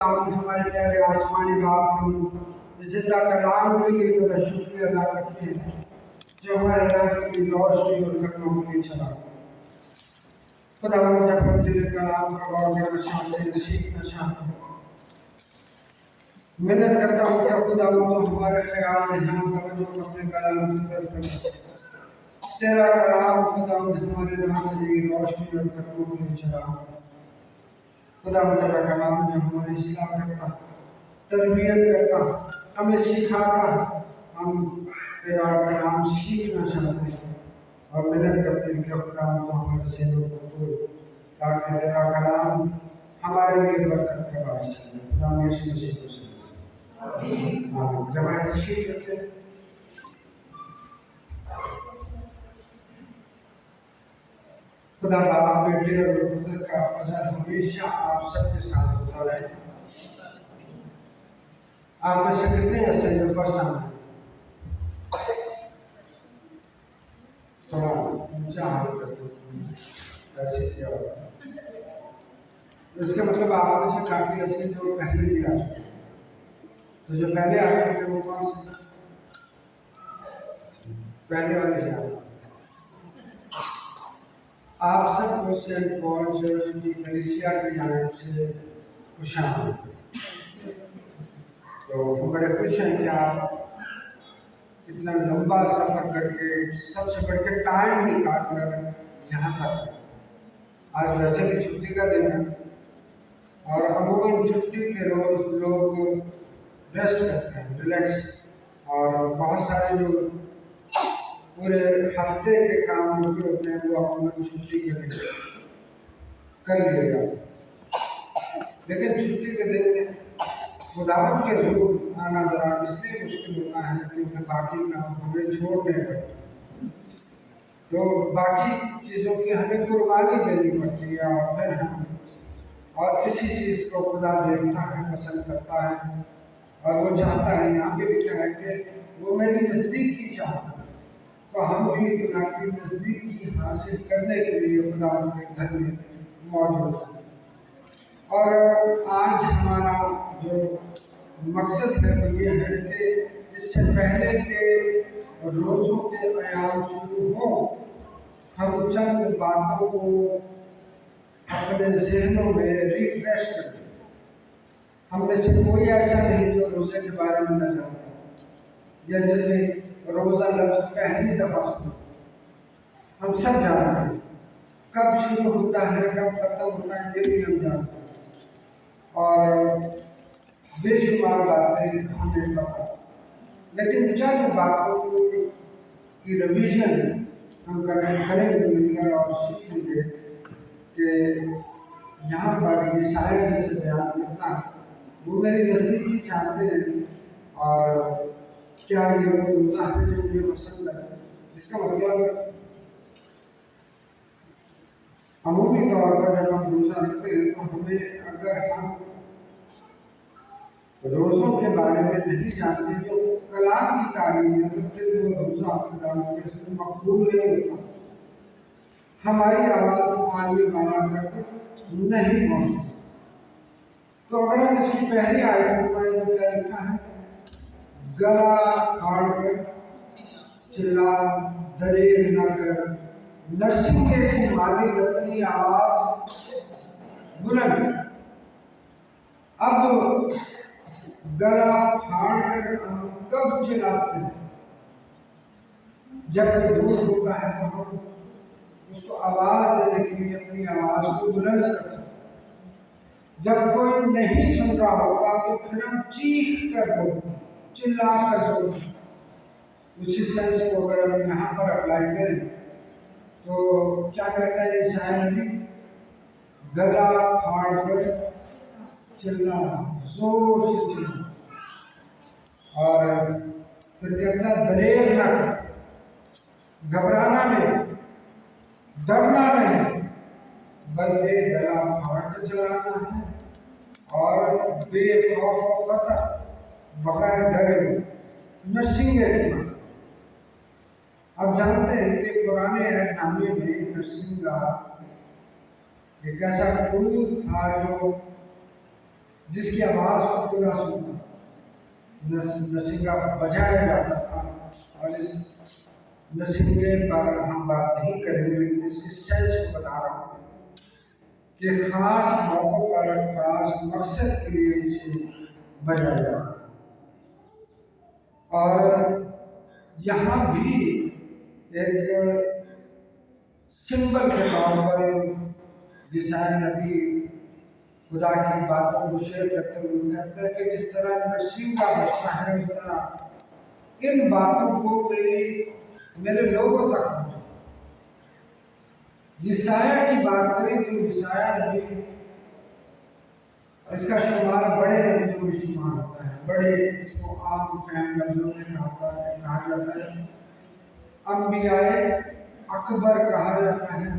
हमारे प्यारे आसमानी बाप, हम जिंदा कलाम के लिए तेरा शुक्रिया अदा करते हैं जो हमारे राह की रोशनी और कदमों के लिए चला। खुदा जब हम तेरे कलाम पर गौर करना चाहते हैं, सीखना चाहते हैं, मिन्नत करता हूँ कि खुदा तो हमारे ख्याल ध्यान तवज्जो अपने कलाम की तरफ रखे। तेरा कलाम खुदा हमारे राह की रोशनी और कदमों के लिए चला। खुदा तेरा कलाम जो हमारी इस्लाह करता, तरबियत करता, हमें सिखाता, हम तेरा कलाम सीखना चाहते हैं और मिन्नत करते हैं कि खुदा तो हमारे ज़हनों को खोल ताकि तेरा कलाम हमारे लिए बरकत का बायस चले। खुदा यीशु मसीह को आमीन। आमीन। जमात तशरीफ रखें। खुदा बाप, बेटे और पुत्र का फजल हमेशा आप सबके साथ होता रहे। आप में से कितने ऐसे जो फर्स्ट टाइम थोड़ा ऊंचा हाथ कर दो, ऐसे क्या होगा? इसका मतलब आप में से काफी ऐसे जो पहले भी आ चुके हैं। तो जो पहले आ चुके हैं वो कौन से? पहले वाले से आप सबको सेंट पॉल चर्च की कलीसिया की जानिब से खुशामदीद। तो हम बड़े खुश हैं कि आप इतना लंबा सफ़र करके, सबसे बढ़ के टाइम निकाल कर यहाँ तक। आज वैसे भी छुट्टी का दिन है और अमूमन छुट्टी के रोज़ लोग रेस्ट करते हैं, रिलैक्स, और बहुत सारे जो पूरे हफ्ते के काम रुके होते हैं वो अमूमन छुट्टी के दिन कर लिए जाते। लेकिन छुट्टी के दिन खुदावत के रूप आना जरा इसलिए मुश्किल होता है क्योंकि बाकी काम हमें छोड़ने पड़ते, तो बाकी चीज़ों की हमें कुर्बानी देनी पड़ती है और फिर हम और किसी चीज़ को खुदा देखता है, पसंद करता है और वो चाहता है। यहाँ पे लिखा है कि वो मेरी नज़दीकी चाहता है, तो हम भी खुदा की नज़दीकी हासिल करने के लिए खुदा के घर में मौजूद हैं। और आज हमारा जो मकसद है वो ये है कि इससे पहले के रोज़ों के आयाम शुरू हो, हम चंद बातों को अपने जहनों में रिफ्रेश करें। हम में से कोई ऐसा नहीं जो रोज़े के बारे में न जानता या जिसने रोज़ा लफ्ज़ पहली दफ़ा सुना। हम सब जानते हैं कब शुरू होता है, कब ख़त्म होता है, ये भी हम जानते हैं और बेशुमार बातें हमें पता। लेकिन चंद बातों की रिवीजन हम करेंगे मिलकर और सीखेंगे कि यहाँ पर ये शायद से बयान करता है वो मेरी नज़दीकी चाहते हैं और क्या ये वो रोज़ा है जो मुझे पसंद है। इसका मतलब अमूमी तौर पर जब हम रोज़ा रखते हैं तो हमें, अगर हम रोज़ों के बारे में नहीं जानते जो कलाम की तालीम है, तो फिर वो रोज़ा खुदा के मकबूल नहीं होता। हमारी आवाज़ आगे बढ़ा तक नहीं पहुँचती। तो अगर हम इसकी पहली आयत में पढ़ें तो क्या लिखा है? गला फाड़ कर चिल्ला, दरेर न कर, नरसिंगे की मारी अपनी आवाज बुलंद। अब गला फाड़ कर हम कब चिल्लाते हैं? जब कोई दूर होता है तो हम उसको आवाज देने के लिए अपनी आवाज को बुलंद करते हैं। जब कोई नहीं सुन रहा होता तो फिर हम चीख कर बोलते हैं, चिल्ला कर बोलते हैं। उसी सेंस को अगर हम यहाँ पर अप्लाई करें तो क्या कहता है ये शायर भी? गला फाड़ कर चिल्लाना, जोर से चिल्लाना। और फिर कहता है दरेर न कर, घबराना नहीं, डरना नहीं, बल्कि गला फाड़ कर चिल्लाना है और बेखौफ खतर, बगैर डरे, नरसिंगे। अब जानते हैं कि पुराने नामे में नरसिंगा एक ऐसा फूल था जो जिसकी आवाज़ को खुदा सुनता, नसिंगा बजाया जाता था। और इस नसिंगे पर हम बात नहीं करेंगे, लेकिन इसके सेंस को बता रहा हूँ कि खास मौक़ों पर खास मकसद के लिए इसे बजाया जाता है। और यहाँ भी एक सिंबल के तौर पर यशायाह नबी खुदा की बातों को शेयर करते हुए कहते हैं कि जिस तरह नरसिंगा बजता है, उस तरह इन बातों को मेरे लोगों तक पहुँचा। यशायाह की बात करें तो यशायाह नबी, इसका शुमार बड़े नबियों में शुमार होता है। बड़े, इसको आम फहम लफ्ज़ों में कहा जाता है। अंबियाए अकबर कहा जाता है,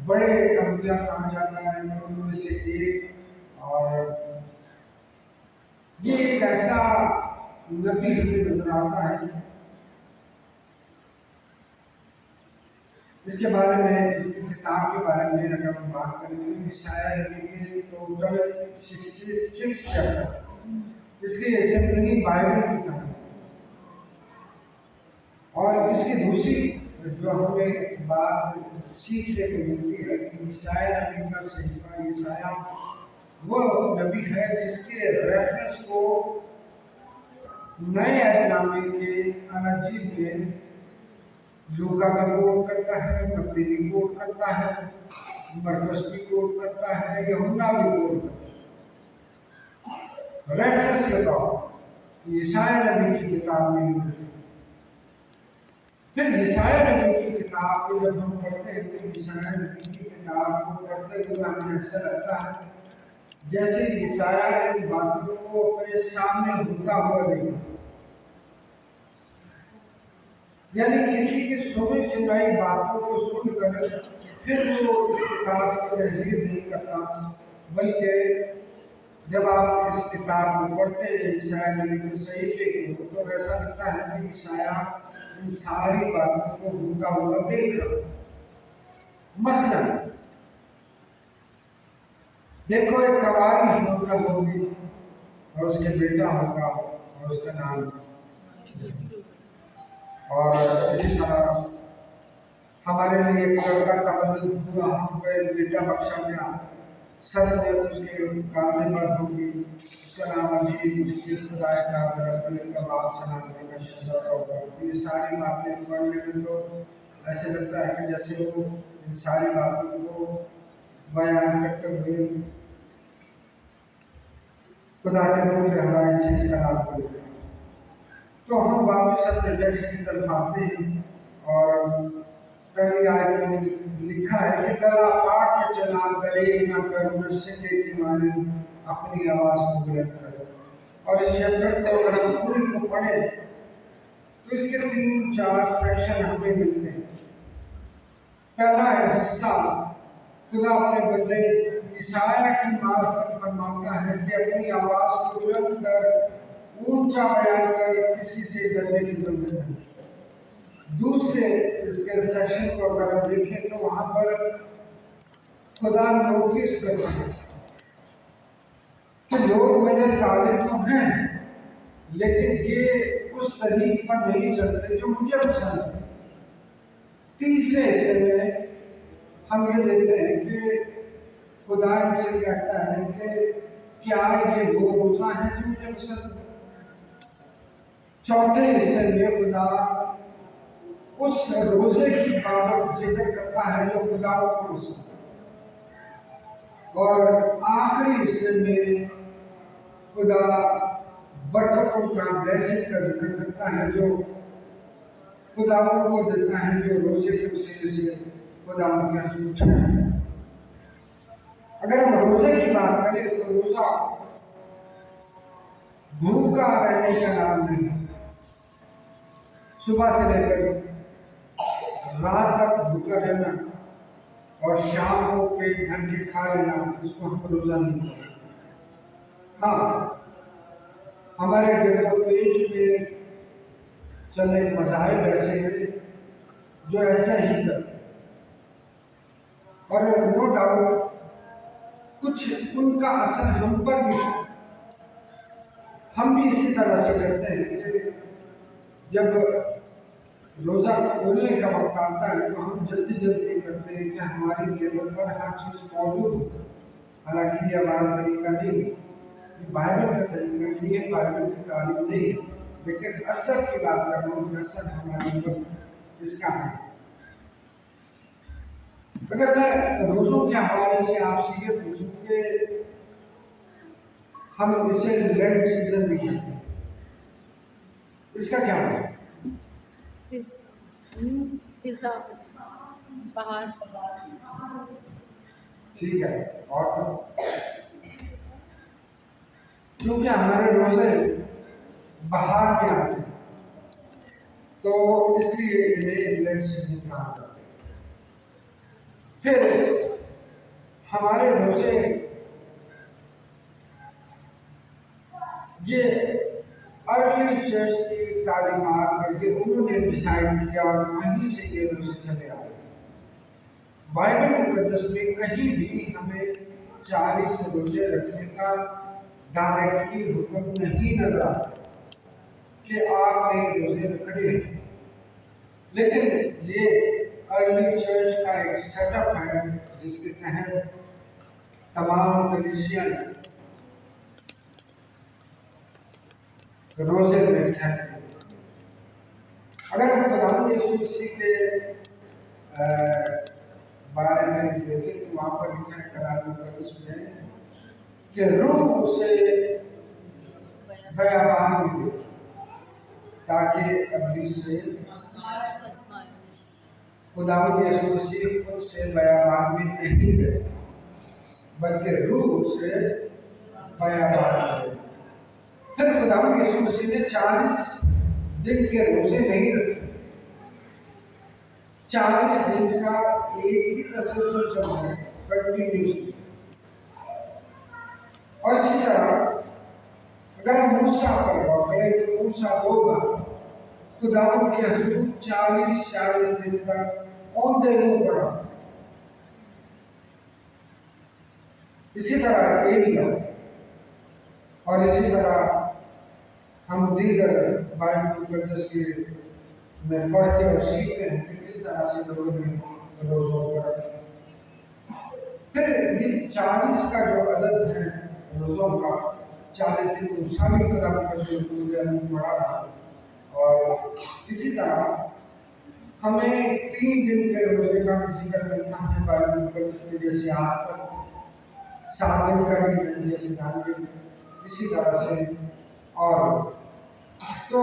बड़े अंबिया कहा जाता है, उनमें से एक। और ये एक ऐसा नबी हमें नजर आता है, इसके बारे में, इसकी किताब के बारे में अगर हम बात करें तो यशायाह नबी के टोटल 66 चैप्टर, इसलिए इसे मिनी बाइबल भी कहा। और इसकी दूसरी जो हमें बात सीखने को मिलती है कि यशायाह नबी का सहीफा, यशायाह वो नबी है जिसके रेफरेंस को नए अहदनामे के अनाजील में लूका भी कोट करता है, मत्ती भी कोट करता है, मरकुस भी कोट करता है, यूहन्ना भी कोट करता है। रेफरेंस के तौर पर यशायाह नबी की किताब में मिलती है। फिर यशायाह नबी की किताब को जब हम पढ़ते हैं तो यशायाह नबी की किताब को पढ़ते हुए हमें ऐसा लगता है जैसे यशायाह इन बातों को अपने सामने होता हुआ देखा, यानी किसी की सुनी सुनाई बातों को सुनकर फिर वो इस किताब को तहरीर नहीं करता, बल्कि जब आप इस किताब को पढ़ते हैं यशायाह नबी के सहीफे को, तो ऐसा लगता है कि यशायाह इन सारी बातों को होता हुआ देख रहा। मसलन देखो, एक कवारी औरत होगी और उसके बेटा होगा और उसका नाम, और इसी तरह हमारे लिए एक लड़का तवल्लुद हुआ, हमको एक बेटा बख्शा गया, सत्य उसके कामने पर होगी, उसका नाम अजीब, मुश्किल, खुदाए का बाप, सनातन का शजर होगा। ये सारी बातें पढ़ने में तो ऐसे लगता है कि जैसे वो इन सारी बातों को बयान करते हुए खुदा के रूह के हवाले से इसका नाम बोलते हैं। तो हम वापस अपने टेक्स्ट की तरफ आते हैं और पहली आयत में लिखा है कि गला काट के चला, दरेग न कर, नरसिंगे की माने अपनी आवाज़ को बुलंद कर। और इस चैप्टर को अगर हम पूरे को पढ़े तो इसके 3-4 सेक्शन हमें मिलते हैं। पहला हिस्सा खुदा अपने बंदे यशायाह की मार्फत फरमाता है कि अपनी आवाज़ को बुलंद कर, ऊंचा बयान कर, किसी से डरने की जरूरत नहीं। दूसरे इसके सेक्शन को अगर हम देखें तो वहां पर खुदा नोटिस करता है कि लोग मेरे ताले तो हैं, लेकिन ये उस तरीके पर नहीं चलते जो मुझे पसंद है। तीसरे हिस्से में हम ये देखते हैं कि खुदा इनसे कहता है कि क्या ये वो रोज़ा है जो मुझे पसंद है। चौथे हिस्से में खुदा उस रोज़े की बाबत जिक्र करता है जो खुदा को पसंद है। और आखिरी हिस्से में खुदा बरकतों का, ब्लेसिंग का जिक्र करता है जो खुदा को देता है, जो रोज़े के वसीले से खुदा उनके सूझता है। अगर हम रोज़े की बात करें तो रोज़ा भूखा रहने का नाम नहीं, सुबह से लेकर रात तक भूखा रहना और शाम को पेट भर के खा लेना, इसको हम रोज़ा नहीं कहते। हाँ, हमारे डेढ़ पेज में चले मज़ाहिब ऐसे हैं जो ऐसा ही करते, और नो डाउट कुछ उनका असर हम पर भी है। हम भी इसी तरह से करते हैं कि जब रोज़ा खोलने का वक्त आता है तो हम जल्दी जल्दी करते हैं कि हमारी टेबल पर हर चीज़ मौजूद हो। हालांकि ये हमारा तरीका नहीं, ये बाइबल का तरीका नहीं है, बाइबल की तालीम नहीं है, लेकिन असर की बात कर रहा हूँ, असर हमारे ऊपर इसका है। अगर मैं रोज़ों के हवाले से आपसे ये पूछूं कि हम इसे लेंट सीजन भी कहते हैं, इसका क्या है? बाहर ठीक है। और चूंकि हमारे रोजे बाहर में आते हैं तो इसलिए इन्हें लेंट सीजन कहा जाता है। फिर हमारे रोजे ये अर्ली चर्च की तालीमात करके उन्होंने डिसाइड किया और वहीं से ये रोजे चले आए। बाइबल मुकद्दस में कहीं भी हमें 40 रोजे रखने का डायरेक्टली हुक्म नहीं नजर आता कि आपने रोजे रखने हैं, लेकिन ये अर्ली चर्च का एक सेटअप है जिसके तहत तमाम कलीसियां रोजे में ठहरते हैं। अगर हम खुदावंद यीशु मसीह के बारे में देखें तो वहाँ पर लिखा है कलाम मुकद्दस में कि रूह से बयाबान मिले ताकि इब्लीस से खुदावंद यीशु मसीह खुद से बयाबान में नहीं गए बल्कि रूह से बयाबान मिले। फिर खुदावंद यीशु मसीह ने 40 दिन के रोजे नहीं रखे। 40 दिन का एक ही तसलसल चल रहा है कंटिन्यूसली। और इसी तरह अगर हम मूसा पर गौर करें तो मूसा 2 बार खुदावंद के हुजूर 40 दिन तक ऑन द रूम पड़ा। इसी तरह एलिया और इसी तरह हम दीगर बाइबल मुकद्दस के में पढ़ते और सीखते हैं कि किस तरह से लोगों ने रोज़ों को रखा। फिर ये 40 का जो अदद है रोज़ों का, 40 दिन को शामिल खुदा मुकद्दस पढ़ा रहा। और इसी तरह हमें 3 दिन के रोज़े का जिक्र मिलता है बाइबल मुकद्दस में, जैसे आज तक 7 दिन का भी है जैसे दानियल, इसी तरह से। और तो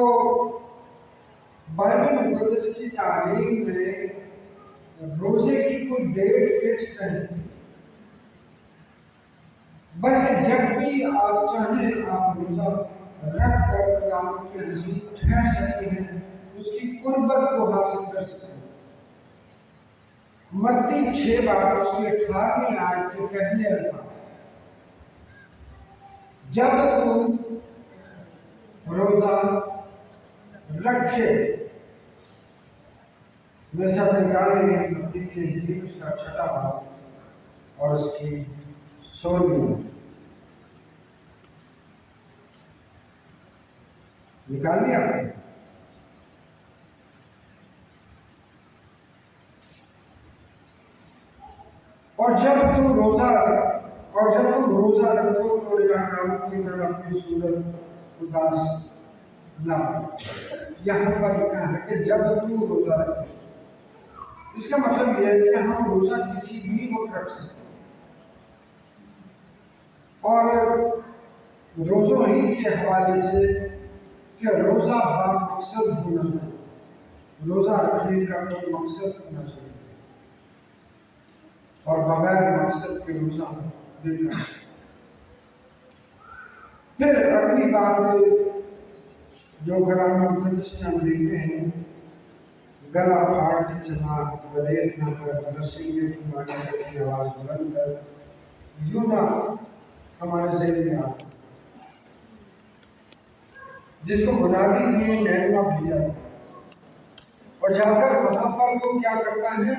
बाइबल मुकद्दस की तालीम में रोजे की कोई डेट फिक्स नहीं, बल्कि जब भी आप चाहें आप रोजा रख कर खुदा के हुजूर ठहर सकते हैं, उसकी कुर्बत को हासिल कर सकते हैं। मत्ती 6 बार उसके 18वीं आयत के पहले अल्फाज, जब तुम रोजा रखे, में सब निकालेंगे मत्ती के इंजील उसका 6वां बाब और उसकी 16वीं निकाल लिया। और जब तुम रोजा रखो तो रियाकारों की तरह अपनी सूरत उदास ना। यहाँ पर लिखा है कि जब तुम रोजा रखो, इसका मतलब यह है कि हम रोजा किसी भी वक्त रख सकते हैं। और रोजों ही के हवाले से कि रोजा मकसद होना चाहिए, रोजा रखने का कोई मकसद होना चाहिए, और बगैर मकसद के रोजा देना। फिर अगली बात जो कलाम मुकद्दस में हम देखते हैं, गला फाड़ के चला, दलेर ना कर, रसीले की मांगे अपनी आवाज बुलंद कर, यूं ना हमारे ज़हन में आता, जिसको मुनादी के लिए नैनवा भेजा और जाकर वहां पर वो क्या करता है,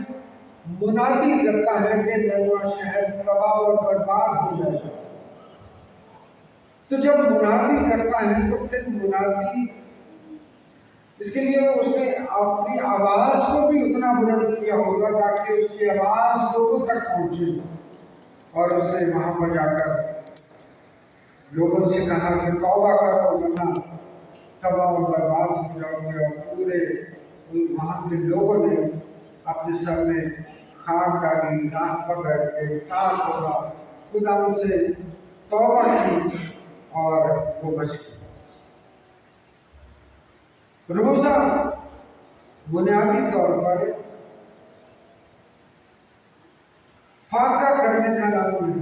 मुनादी करता है कि नैनवा शहर तबाह और बर्बाद हो जाएगा। तो जब मुनादी करता है तो फिर मुनादी इसके लिए उसने अपनी आवाज को भी उतना बुलंद किया होगा ताकि उसकी आवाज लोगों तक पहुंचे। और उसने वहां पर जाकर लोगों से कहा कि तौबा करो वरना तबाह और बर्बाद हो जाओगे। और पूरे वहां के लोगों ने अपने सर में खाक डाली, राह पर बैठ के ताक होगा, खुदा से तौबा की और वो बच गए। रोजा बुनियादी तौर पर फाका करने का नाम है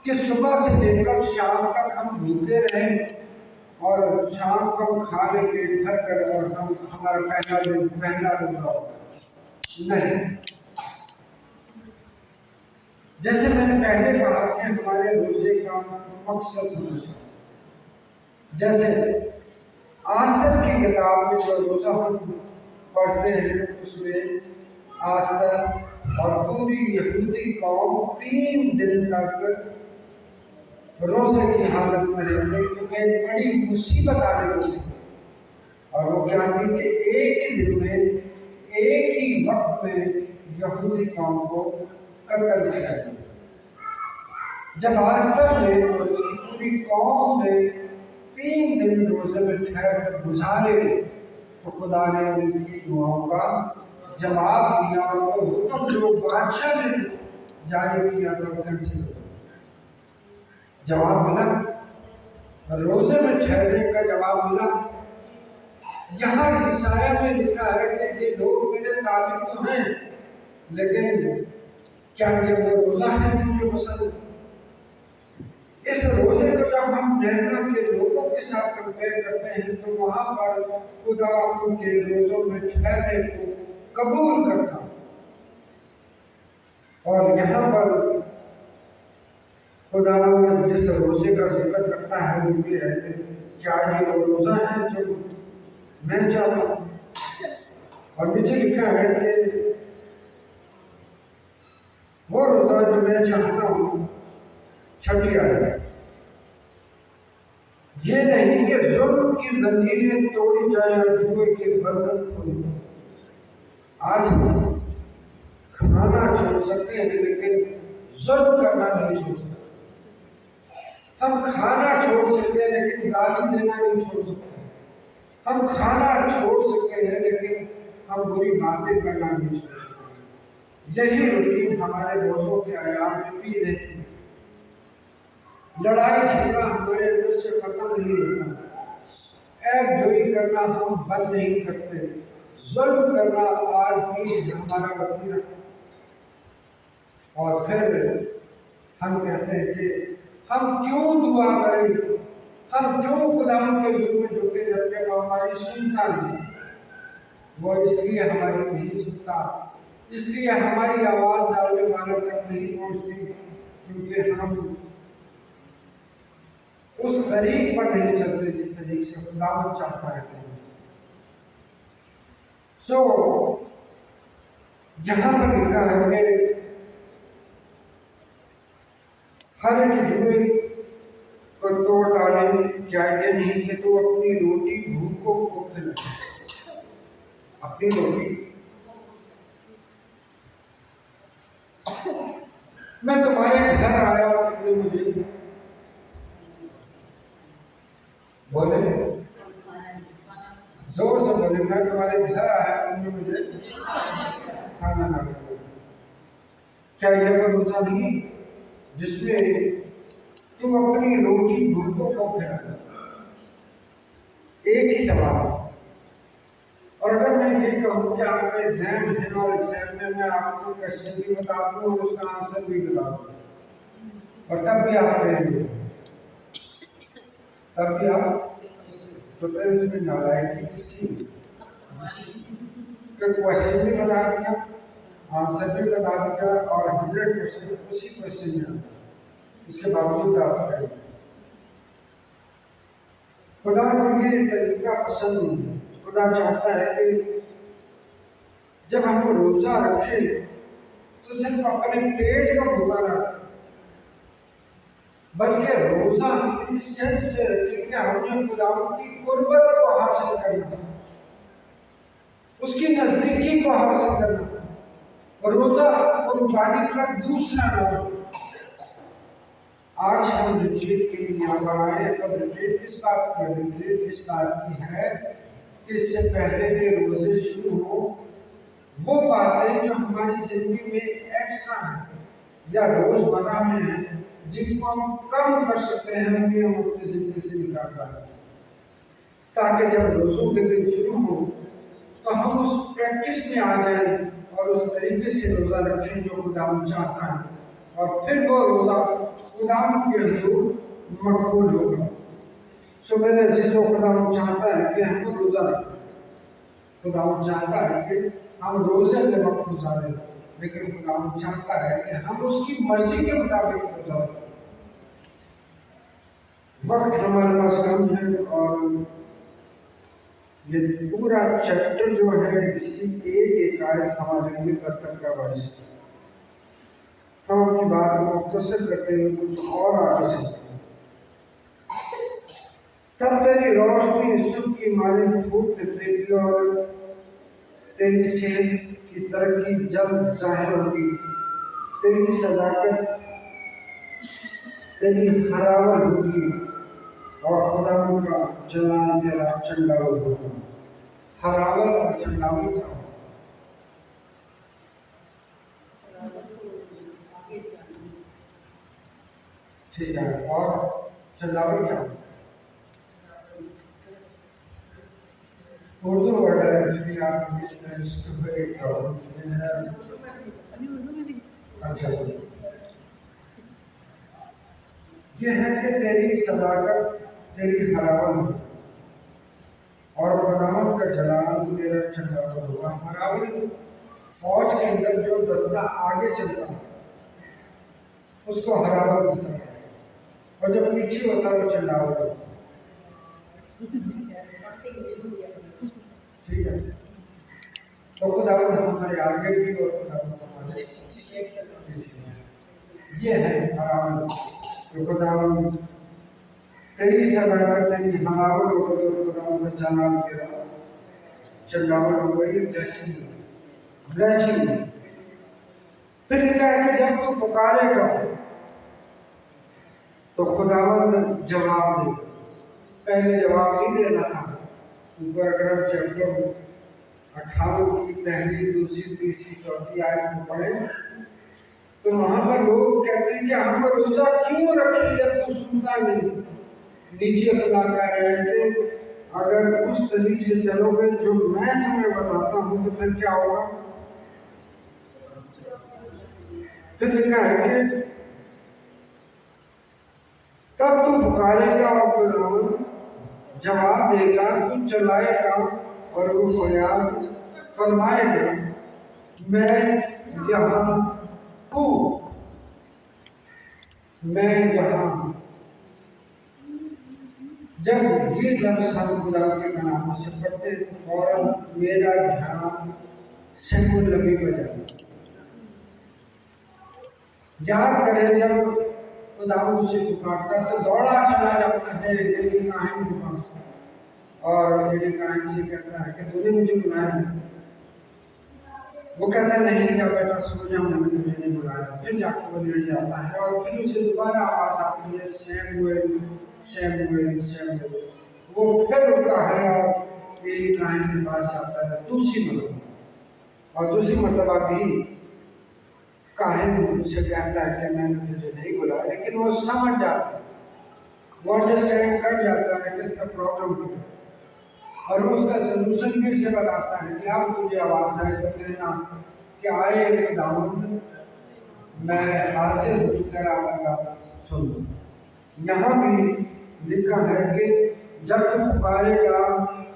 कि सुबह से लेकर शाम तक हम भूखे रहें और शाम को हम खा ले पेट भर कर और हम हमारा पहला रोजा होगा नहीं। जैसे मैंने पहले कहा कि हमारे रोजे का मकसद होना चाहिए। जैसे आस्तर की किताब में जो रोजा हम पढ़ते हैं उसमें आस्तर और पूरी यहूदी कौम 3 दिन तक रोजे की हालत में रहते क्योंकि एक बड़ी मुसीबत आने को थी। और वो क्या थी कि एक ही दिन में एक ही वक्त में यहूदी कौम को कत्ल किया गया। जब आस्तर ने और उसकी पूरी कौम ने 3 दिन रोजे में ठहर कर गुजारे तो खुदा ने उनकी दुआओं का जवाब दिया और वो हुक्म जो बादशाह ने जारी किया था कैंसिल हो जवाब मिला, रोजे में ठहरने का जवाब मिला। यहाँ ईसाया में लिखा है कि ये लोग मेरे तालिब तो हैं लेकिन क्या ये वो रोजा है जो मुझे पसंद है? इस रोजे को जब हम नेमा के लोगों के साथ कंपेयर करते हैं तो वहां पर खुदा उनके रोजों में ठहरने को कबूल करता। और यहाँ पर खुदा जिस रोजे का जिक्र करता है वो ये है कि क्या ये वो रोजा है जो मैं चाहता हूँ। और नीचे लिखा है कि वो रोजा जो मैं चाहता हूँ 6ठी आयत, ये नहीं कि जुल्म की जंजीरें तोड़ी जाए और जुए के बंधन खोले। आज हम खाना छोड़ सकते हैं लेकिन जुल्म करना नहीं छोड़ सकते। हम खाना छोड़ सकते हैं लेकिन गाली देना नहीं छोड़ सकते। हम खाना छोड़ सकते हैं लेकिन हम बुरी बातें करना नहीं छोड़ सकते। यही रूटीन हमारे रोजों के आयाम में भी रहती है। लड़ाई झगड़ा हमारे अंदर से खत्म नहीं होता। एकजुटी करना हम बंद नहीं करते। जुल्म करना आज भी हमारा वतीरा। और फिर हम कहते हैं कि हम क्यों दुआ करें, हम क्यों खुदा के जुल्म झुके जबकि वो हमारी सुनता नहीं। वो इसलिए हमारी नहीं सुनता, इसलिए हमारी आवाज सामने वालों तक नहीं पहुंचती क्योंकि हम उस तरीक पर नहीं चलते जिस तरीके से खुदा चाहता है। सो यहाँ पर लिखा है कि हर एक जुए को तोड़ डाले, क्या ये नहीं कि तो अपनी रोटी भूखों को खिलाए। अपनी रोटी मैं तुम्हारे घर आया और तुमने मुझे बोले, जोर से बोले, मैं तुम्हारे घर आया तुमने मुझे खाना ना खिलाया। क्या यह वो रोजा नहीं जिसमें तुम अपनी रोटी भूखों को खिलाते? एक ही सवाल। और अगर मैं ये कहूँ कि आपका एग्जाम है और एग्जाम में मैं आपको क्वेश्चन भी बता दूँ और उसका आंसर भी बता दूँ और तब भी आप फेल हो, तब भी आप, तो फिर उसमें नालायकी किसकी? क्वेश्चन भी बता दिया, आंसर भी बता दिया और 100% उसी क्वेश्चन में, इसके बावजूद आप फेल। खुदा को ये तरीका पसंद नहीं। खुदा चाहता है कि जब हम रोजा रखें तो सिर्फ अपने पेट का भूखा रखें। बल्कि रोजा हम इस सेंस से रखें कि हमने खुदावंद की कुर्बत को हासिल करना, उसकी नजदीकी को हासिल करना। और रोजा कुर्बानी का दूसरा नाम। आज हम रिट्रीट के लिए यहाँ पर आए, तब रिट्रीट किस बात की है? रिट्रीट इस बात की है कि इससे पहले के रोजे शुरू हो, वो बातें जो हमारी जिंदगी में एक्स्ट्रा है या रोजमर्रा में है, जिनको हम कम कर सकते हैं, हम अपनी जिंदगी से निकाल पाए, ताकि जब रोजों के दिन शुरू हो तो हम उस प्रैक्टिस में आ जाएं और उस तरीके से रोजा रखें जो खुदावंद चाहता है, और फिर वो रोजा खुदावंद के हुजूर मकबूल होगा। सो मेरे अजीजों, खुदावंद चाहता है कि हम रोजा रखें। खुदावंद चाहता है कि हम रोजे में वक्त गुजारें, लेकिन खुदावंद चाहता है कि हम उसकी मर्जी के मुताबिक रोजा रखें। वक्त हमारे पास कम है और ये पूरा चैप्टर जो है, इसकी एक एक आयत हमारे लिए बरकत का बारिश है। हम अपनी बात को मुख्तसर करते हुए कुछ और आगे चलते हैं। तब तेरी रोशनी सुबह की मालिक फूट निकलेगी और तेरी सेहत की तरक्की जल्द जाहिर होगी। तेरी सदाकत, तेरी हरावल होगी और खुदावंद का जलाल तेरा चंडावल होगा। हरावल और चंडावल क्या होगा? ठीक है, और चंडावल क्या होगा? उर्दू वर्ड है एक्चुअली, आप इंग्लिश में इसको एक प्रॉब्लम है। अच्छा, ये है कि तेरी सदाकत, तेरी हरावल और खुदावंद का जलाल तेरा चंडावल होगा। हरावल फौज के अंदर जो दस्ता आगे चलता है उसको हरावल दस्ता है, और जब पीछे होता है वो चंडावल होता है। ठीक है, तो खुदावंद हमारे आगे भी और खुदावंद हमारे पीछे। ये है हरावल। तो खुदावंद तेरी सदाकत, तेरी हरावल हो गई और खुदावंद का जलाल तेरा चंडावल हो गई। ब्लेसिंग। फिर लिखा है कि जब तू पुकारेगा तो खुदावंद जवाब दे। पहले जवाब नहीं देना था। ऊपर अगर हम चैप्टर 18 की पहली, दूसरी, तीसरी, चौथी आयत को पढ़े तो वहां पर लोग कहते हैं कि हम रोजा क्यों रखें जब तू सुनता नहीं। नीचे खुदा कह रहे हैं कि अगर उस तरीके से चलोगे जो मैं तुम्हें बताता हूं तो फिर क्या होगा? फिर लिखा है कि तब तू पुकारेगा और खुदावंद जवाब देगा, तू चलाएगा और वो फरियाद फरमाएगा, मैं यहाँ हूँ, मैं यहाँ हूँ। जब ये लफ्ज़ हम खुदा के कलाम से पढ़ते तो फौरन मेरा ध्यान सैमुअल नबी पर जाता। याद करें, जब खुदावंद उसे पुकारता तो दौड़ा चला जाता है एली काहिन के पास और एली काहिन से कहता है कि तूने मुझे बुलाया है। वो कहता है नहीं, जब बेटा सो जा, मैंने तुझे नहीं बुलाया। फिर जाकर वो लेट जाता है और फिर उसे दोबारा आवाज आती है, सैमुएल सैमुएल सैमुएल। वो फिर उठता है और एली काहिन के पास आता है दूसरी मरतबा, और दूसरी मरतबा भी काहिन उसे कहता है कि मैंने तुझे नहीं बुलाया। लेकिन वो समझ जाता है, वो अंडरस्टैंड कर जाता है कि इसका प्रॉब्लम क्या है, और वो उसका सोल्यूशन भी उसे बताता है कि अब तुझे आवाज़ आए तो कहना कि आए खुदावंद, मैं हाजिर हूँ, तेरा आवाज़ सुन। यहाँ भी लिखा है कि जब तू पुकारेगा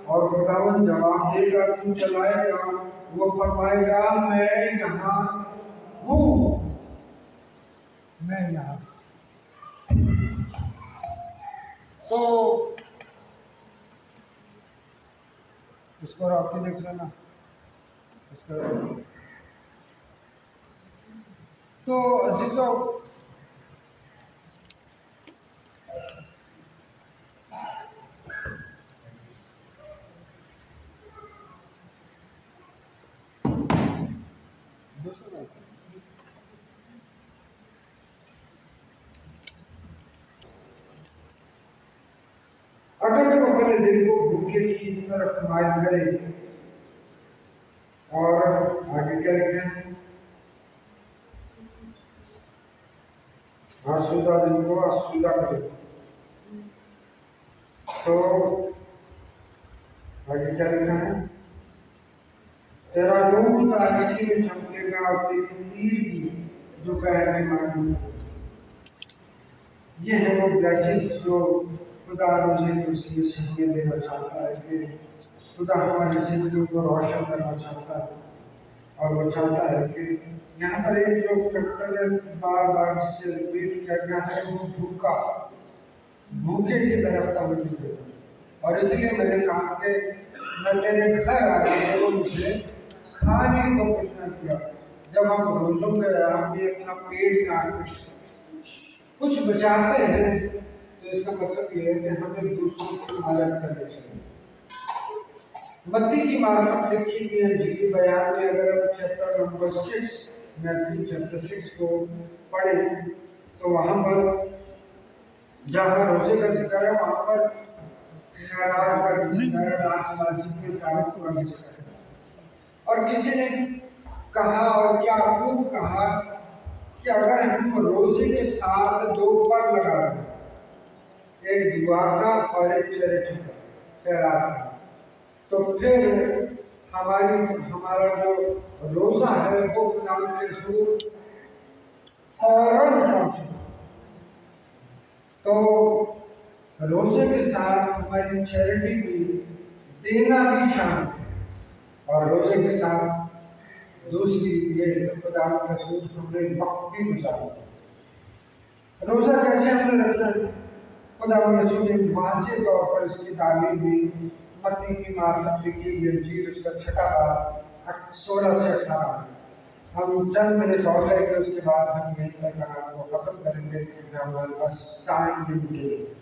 और खुदावंद जवाब देगा, तू चलाएगा, वो फरमाएगा मैं यहाँ हूँ, मैं यहाँ। तो इसको रोक के देख लेना, इसको। तो अजीजों, अगर तुम अपने दिल को भूखे की तरफ माइल करे, और आगे क्या लिखा है, आसूदा दिल को आसूदा करे, तो आगे क्या लिखा है, तेरा नूर तारीकी में चमकेगा और तेरी तीर की दोपहर में मालूम। ये है वो ब्लेसिंग जो खुदा मुझे तुझसे से हमें देना चाहता है कि खुदा हमारी जिंदगी को रोशन करना चाहता है। और वो चाहता है कि यहाँ पर एक जो फैक्टर बार बार से रिपीट किया गया है वो भूखा, भूखे की तरफ तवज्जो देना। और इसलिए मैंने कहा कि मैं तेरे घर आया तो मुझे खाने को कुछ न किया। जब हम रोजों के हम भी अपना पेट काटते कुछ बचाते हैं तो इसका मतलब ये है कि हमें दूसरों की मदद करनी चाहिए। मत्ती की मार्फत लिखी गई अंजील बयान में अगर हम चैप्टर नंबर 6 मैथ्यू चैप्टर 6 को पढ़ें तो वहाँ पर जहाँ रोजे का जिक्र है वहाँ पर खैरात का जिक्र है, आसपास के कार्यक्रम का जिक्र है। और किसी ने कहा और क्या खूब कहा कि अगर हम रोजे के साथ दो पर लगा दें, एक दुआ का और एक चैरिटी का, खैरात का, तो फिर हमारा जो रोजा है वो खुदा के हुजूर फौरन पहुंचे। तो रोजे के साथ हमारी चैरिटी भी देना भी शामिल है। और रोजे के साथ दूसरी ये खुदा के हुजूर हमने वक्त भी गुजारा। रोजा कैसे हमने रखना है, खुदा के हुजूर ने वाज़ेह तौर पर इसकी तालीम दी। मत्ती की मार्फत लिखी ये अंजील उसका 6वां बाब 16 से 18। हम चंद मिनट और लेंगे, उसके बाद हम यहीं पर कलाम को खत्म करेंगे क्योंकि हमारे पास टाइम लिमिटेड है।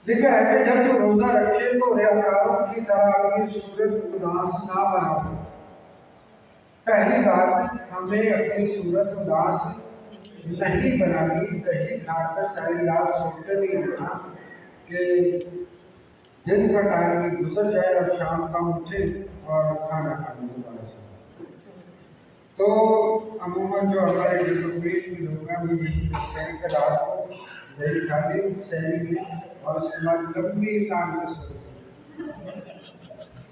लिखा है कि जब तुम रोजा रखे तो रियाकारों की तरह अपनी सूरत उदास ना बनाओ। पहली बात, हमें अपनी सूरत उदास नहीं बनानी। दही खाकर सारी रात सोते नहीं रहना कि दिन का टाइम भी गुजर जाए और शाम का उठे और खाना खाने दोबारा से। तो अमूमन जो हमारे पेश भी लोग हैं वो यही करते हैं कि रात को दही खा ली सहरी ली और उसके बाद लंबी तान में सो।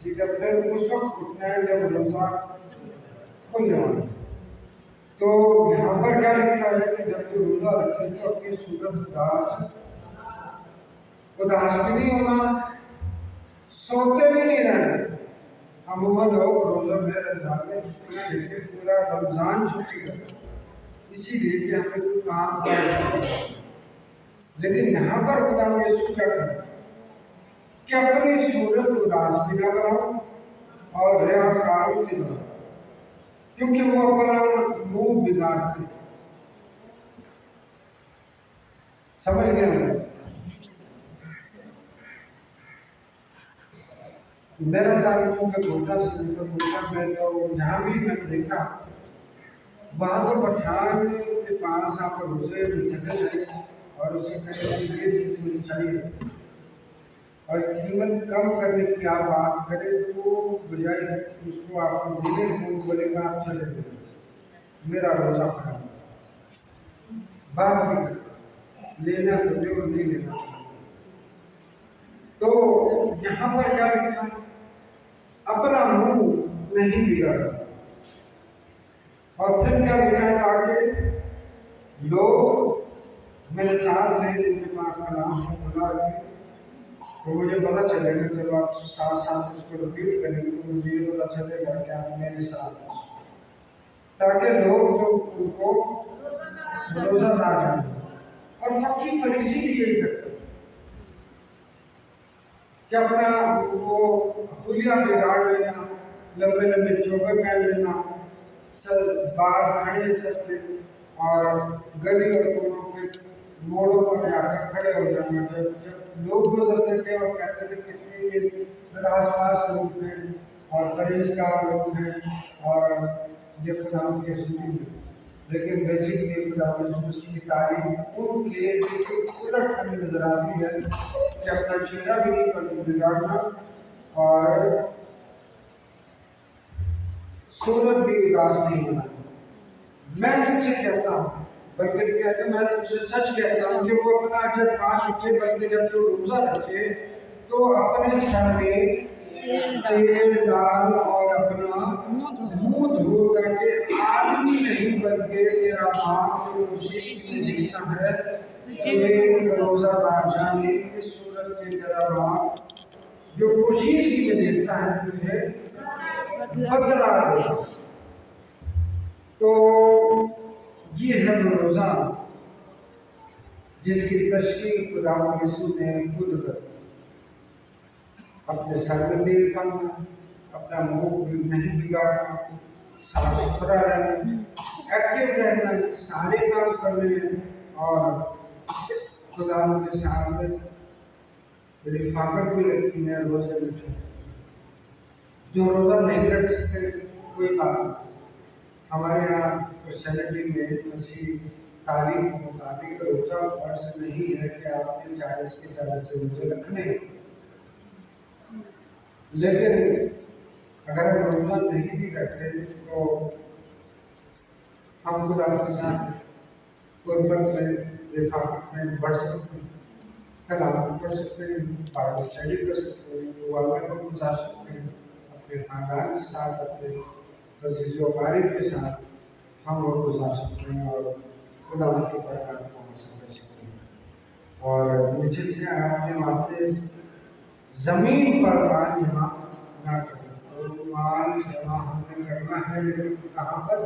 ठीक है, फिर उस वक्त उठना है जब रोजा खुलने वाला। तो यहाँ पर क्या लिखा है कि जब तो रोजा रखे तो अपनी सूरत उदास भी नहीं होना, सोते भी नहीं रहना। अमूमन लोग रोजा में रमजान में छुट्टियाँ लेके पूरा रमजान छुट्टी करते, इसीलिए कि हमें कोई काम करना। लेकिन यहाँ पर खुदा यीशु क्या कर कि अपनी सूरत उदास भी ना बनाओ और रियाकारों की तरह, क्योंकि वो अपना मुंह बिगाड़ते। समझ गए? मेरा तारीफों के गोटा से तो गोटा में तो यहाँ भी मैंने देखा, वहाँ तो पठान के पास आप रोजे में चले गए और उसे कहे ये चीज़ मुझे चाहिए और कीमत कम करने की आप बात करें तो वो बजाय उसको आपको देने को बोलेगा आप चले गए, मेरा रोजा खराब। बात नहीं करता, लेना तो दे और नहीं लेना। तो यहाँ पर क्या लिखा, अपना मुंह नहीं बिगाड़ा। और फिर क्या लिखा है, ताकि लोग मेरे साथ रहे जिनके पास कलाम को खुला रखें। तो मुझे पता चलेगा, जब आप साथ साथ इसको रिपीट करेंगे तो मुझे ये पता चलेगा कि आप मेरे साथ हैं, ताकि लोग जो उनको रोजा ना जाए। और फकी फरीसी भी यही करते हैं कि अपना वो हुलिया बिगाड़ लेना, लंबे लंबे चौके पहन लेना, सर बाहर खड़े सर पे और गली और कोनों पे मोड़ों पर आकर खड़े हो जाना। जब लोग गुजरते थे और कहते थे कितने ये आसपास लोग हैं और परहेजगार लोग हैं और ये खुदा के सुनी। लेकिन बेसिकली खुदा की तारीफ उनके उलट हमें नजर आती है कि अपना चेहरा भी नहीं बिगाड़ना और सूरत भी उदास नहीं होना। मैं तुमसे कहता हूँ, बल्कि कहते मैं तुमसे सच कहता हूँ कि वो अपना अजर पा चुके, बल्कि जब तो रोजा रखे तो अपने सर में तेल डाल और अपना मुंह धो करके आदमी नहीं बल्कि तेरा बाप जो खुशी में देखता है तुझे रोजादार जाने इस सूरत के तेरा बाप जो पोशीदगी में देखता है तुझे बदला देगा। तो ये है वो रोजा जिसकी तशरीह खुदा यीशु ने खुद कर अपने सर में तेल डालना, अपना मुंह भी नहीं बिगाड़ना, साफ सुथरा रहना, एक्टिव रहना, सारे काम करने और खुदा के साथ रिफाकत भी रखी है रोजे में। जो रोजा नहीं रख सकते कोई बात नहीं। हमारे यहाँ क्रिश्चियनिटी में मसीह तालीम के मुताबिक रोजा फर्ज नहीं है कि आपने 40 के 40 रोजे रखने, लेकिन अगर हम रोजा नहीं भी रखते तो हम खुदा के साथ गुरबत में रिफाकत में बढ़ सकते हैं, कलाम पढ़ सकते हैं, बाइबल स्टडी कर सकते हैं, दुआ में गुजार सकते हैं, अपने खानदान के साथ अपने अजीज़ो अकारीब के साथ हम लोग गुजार सकते हैं और खुदा की बरकत को हासिल कर सकते हैं। और मुझे क्या अपने वास्ते ज़मीन पर माल जमा ना करें, तो माल जमा हमने करना है लेकिन कहाँ पर?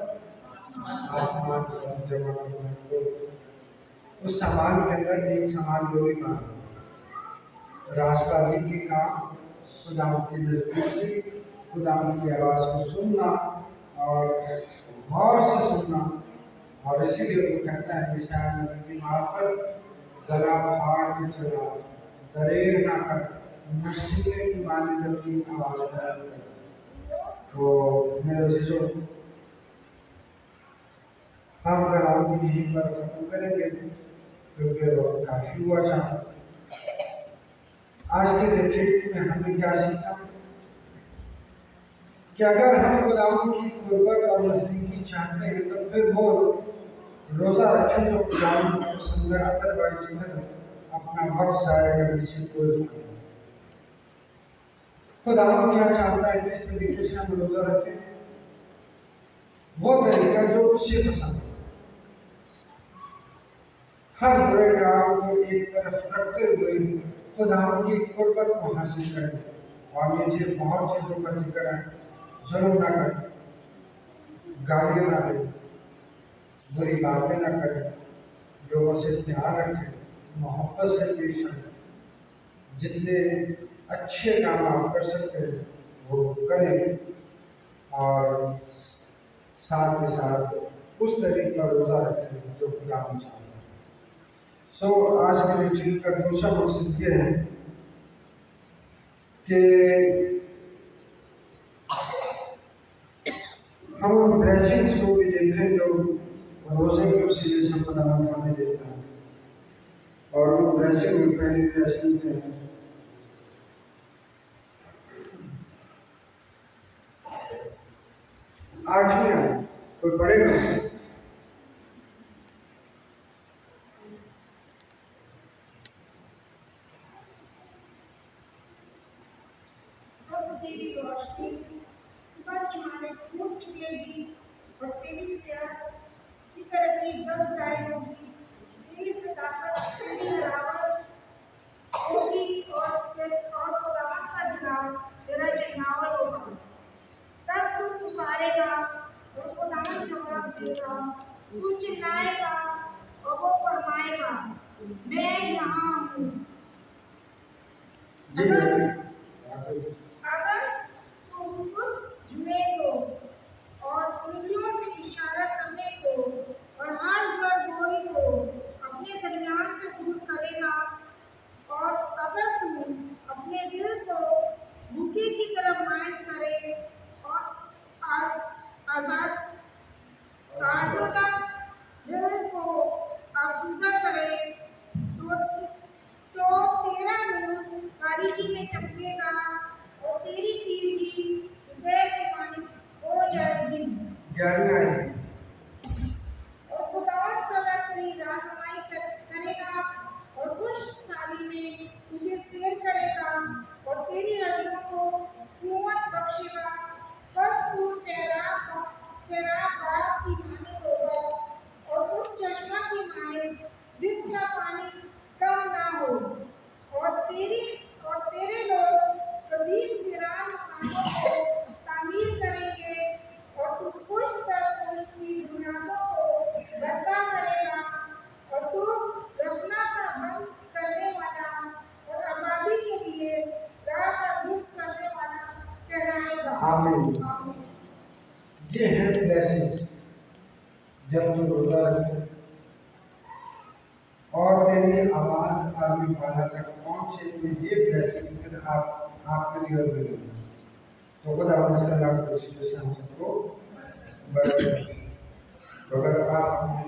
आसमान पर जमा करना है। तो उस सामान के अंदर एक सामान जो भी मांग राजबाजी के काम, खुदा की नज़दीकी, खुदा की आवाज़ को सुनना और गौर से सुनना। और इसीलिए वो कहता है निशान की मार्फत गला फाड़ के चला, दरेर ना कर, नसीले की मानी जबकि आवाज़ बुलंद कर। तो मेरे अजीजों, हम कलाम की यहीं पर खत्म करेंगे क्योंकि वक्त काफ़ी हुआ चाहता। आज के रिट्रीट में हमने क्या सीखा कि अगर हम खुदावंद की गुरबत और नज़दीकी चाहते हैं तो फिर वो रोज़ा रखें जो खुदावंद को पसंद है, अदरवाइज फिर अपना वक्त ज़ाया करने से कोई फायदा नहीं। खुदावंद क्या चाहता है किस तरीके से हम रोज़ा रखें, वो तरीका जो उसे पसंद है। हर बुरे काम को एक तरफ रखते हुए खुदावंद की गुरबत को हासिल करें। और नीचे बहुत चीज़ों का जिक्र है, जुल्म ना करें, गालियाँ ना दें, बुरी बातें ना करें, लोगों से ध्यान रखें, मोहब्बत से पेश आएं, जितने अच्छे काम आप कर सकते हैं वो करें और साथ ही साथ उस तरीके का रोज़ा रखें जो खुदा हम चाहते हैं। आज के रिट्रीट का दूसरा मकसद ये है कि हम उन ब्लेसिंग्स को भी देखें जो रोजे के वसीले से खुदावंद हमें देता है। और उन ब्लेसिंग में पहली ब्लेसिंग है 8वीं आयत, कोई पढ़ेगा? तेरी रोशनी सुबह की माने धूप निकलेगी और तेरी सेहत की तरह की जब जाहिर होगी, तेरी सदाकत तेरी हरावत होगी और खुदावंद का जलाल तेरा जनावर होगा। तब तू पुकारेगा और खुदावंद जवाब देगा, तू चिल्लाएगा और वो फरमाएगा, मैं यहाँ हूँ। अगर तुम उस जुए को और उंगलियों से इशारा करने को और हर ज़र-गोई को अपने दरमियान से दूर करेगा, और अगर तुम अपने दिल को भूखे की तरह माइल करे और आज़ाद काटोगा में चमकेगा और तेरी चीज भी हृदय के मानित हो जाएगी। ज्ञान और खुदावंद सदा तेरी रहनुमाई करेगा और पुष्टशाली में तुझे सैर करेगा और तेरी हड्डियों को कुंवत बख्शेगा। बस तू सैराब बाग की माने होगा और उस चश्मा की माने जिसका पानी कम ना हो। और तेरे लोग कदीम वीरान मकानों को तामीर करेंगे और तू पुष्ट पुल की बुनियादों को गड्ढा करेगा और तू रखना का बंद करने वाला और आबादी के लिए राह का दुरुस्त करने वाला कहलाएगा। आमीन। ये है ब्लेसिंग्स जब तू रोजा रखे और तेरी आवाज आदमी वाला तक पहुंचे, तो ये ब्लेसिंग फिर आपके लिए और मेरे लिए। तो खुदा हम सबको बरकत। तो अगर आप अपने